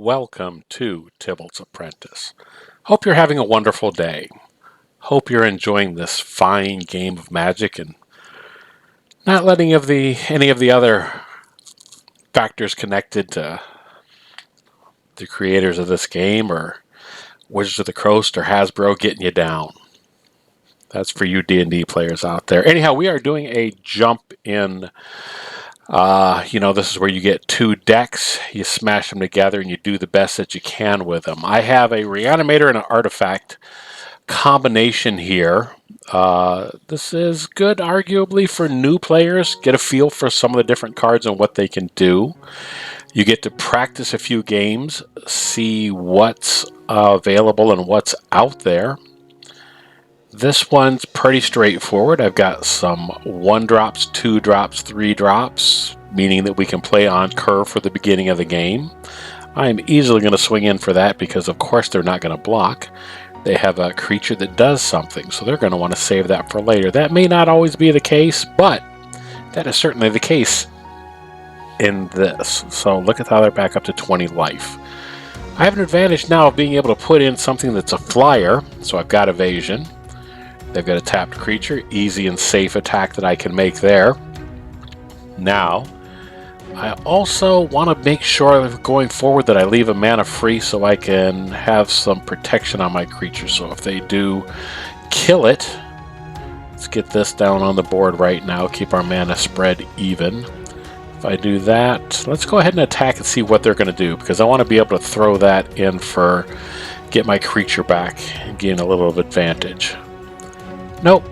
welcome to Tibalt's Apprentice. Hope you're having a wonderful day. Hope you're enjoying this fine game of Magic and not letting any of the other factors connected to the creators of this game or Wizards of the Coast or Hasbro getting you down. That's for you D&D players out there. Anyhow, we are doing a jump in. This is where you get two decks, you smash them together, and you do the best that you can with them. I have a Reanimator and an Artifact combination here. This is good, arguably, for new players. Get a feel for some of the different cards and what they can do. You get to practice a few games, see what's available and what's out there. This one's pretty straightforward. I've got some 1-drops, 2-drops, 3-drops, meaning that we can play on curve for the beginning of the game. I'm easily going to swing in for that because, of course, they're not going to block. They have a creature that does something, so they're going to want to save that for later. That may not always be the case, but that is certainly the case in this. So look at how they're back up to 20 life. I have an advantage now of being able to put in something that's a flyer, so I've got evasion. They've got a tapped creature, easy and safe attack that I can make there. Now, I also want to make sure going forward that I leave a mana free so I can have some protection on my creature. So if they do kill it, let's get this down on the board right now, keep our mana spread even. If I do that, let's go ahead and attack and see what they're going to do, because I want to be able to throw that in for get my creature back and gain a little of advantage. Nope,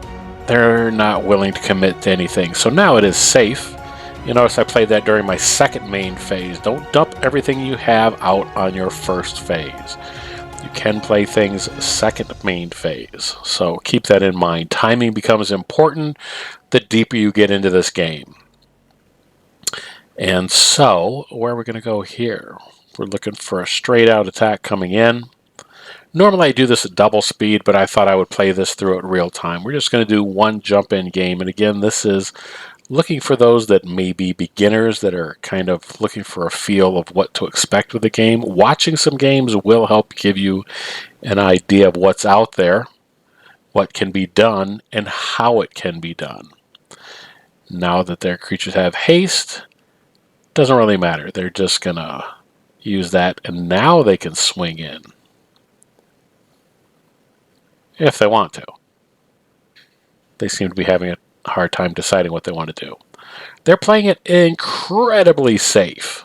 they're not willing to commit to anything. So now it is safe. You notice I played that during my second main phase. Don't dump everything you have out on your first phase. You can play things second main phase. So keep that in mind. Timing becomes important the deeper you get into this game. And so, where are we going to go here? We're looking for a straight out attack coming in. Normally I do this at double speed, but I thought I would play this through at real time. We're just going to do one jump in game. And again, this is looking for those that may be beginners that are kind of looking for a feel of what to expect with the game. Watching some games will help give you an idea of what's out there, what can be done, and how it can be done. Now that their creatures have haste, doesn't really matter. They're just going to use that, and now they can swing in. If they want to. They seem to be having a hard time deciding what they want to do. They're playing it incredibly safe.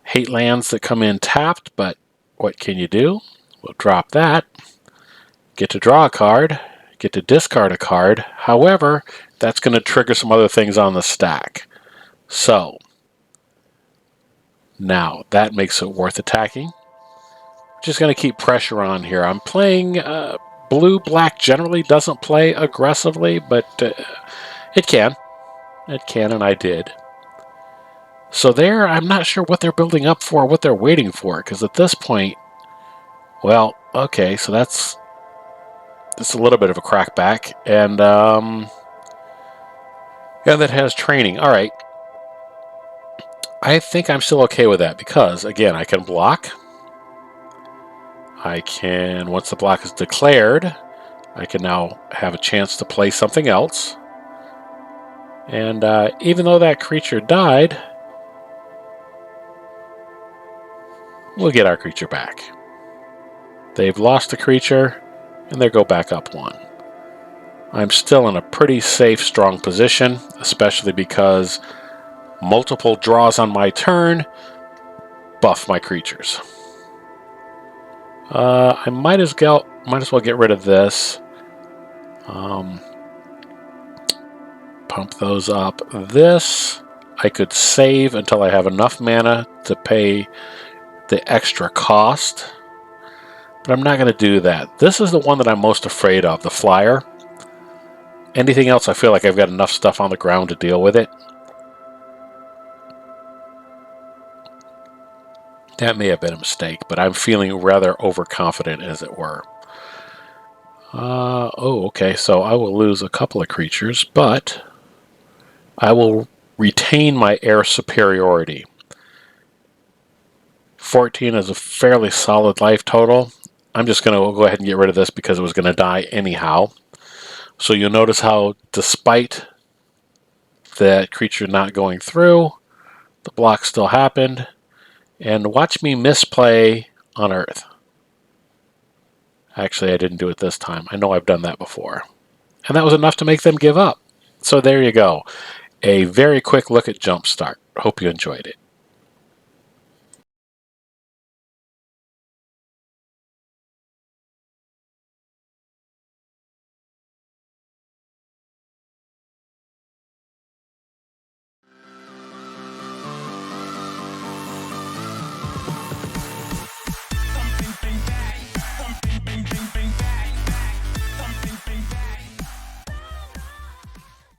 Hate lands that come in tapped, but what can you do? We'll drop that. Get to draw a card. Get to discard a card. However, that's going to trigger some other things on the stack. So, now that makes it worth attacking. Just going to keep pressure on here. I'm playing blue-black generally doesn't play aggressively, but it can. It can, and I did. So there, I'm not sure what they're building up for, what they're waiting for, because at this point, well, okay, so that's a little bit of a crackback, and yeah, that has training. All right. I think I'm still okay with that because, again, I can block. I can, once the block is declared, I can now have a chance to play something else. And even though that creature died, we'll get our creature back. They've lost the creature, and they go back up one. I'm still in a pretty safe, strong position, especially because multiple draws on my turn buff my creatures. I might as well get rid of this. Pump those up. This I could save until I have enough mana to pay the extra cost. But I'm not going to do that. This is the one that I'm most afraid of, the flyer. Anything else, I feel like I've got enough stuff on the ground to deal with it. That may have been a mistake, but I'm feeling rather overconfident, as it were. Okay, so I will lose a couple of creatures, but I will retain my air superiority. 14 is a fairly solid life total. I'm just going to go ahead and get rid of this because it was going to die anyhow. So you'll notice how, despite that creature not going through, the block still happened. And watch me misplay on Earth. Actually, I didn't do it this time. I know I've done that before. And that was enough to make them give up. So there you go. A very quick look at Jumpstart. Hope you enjoyed it.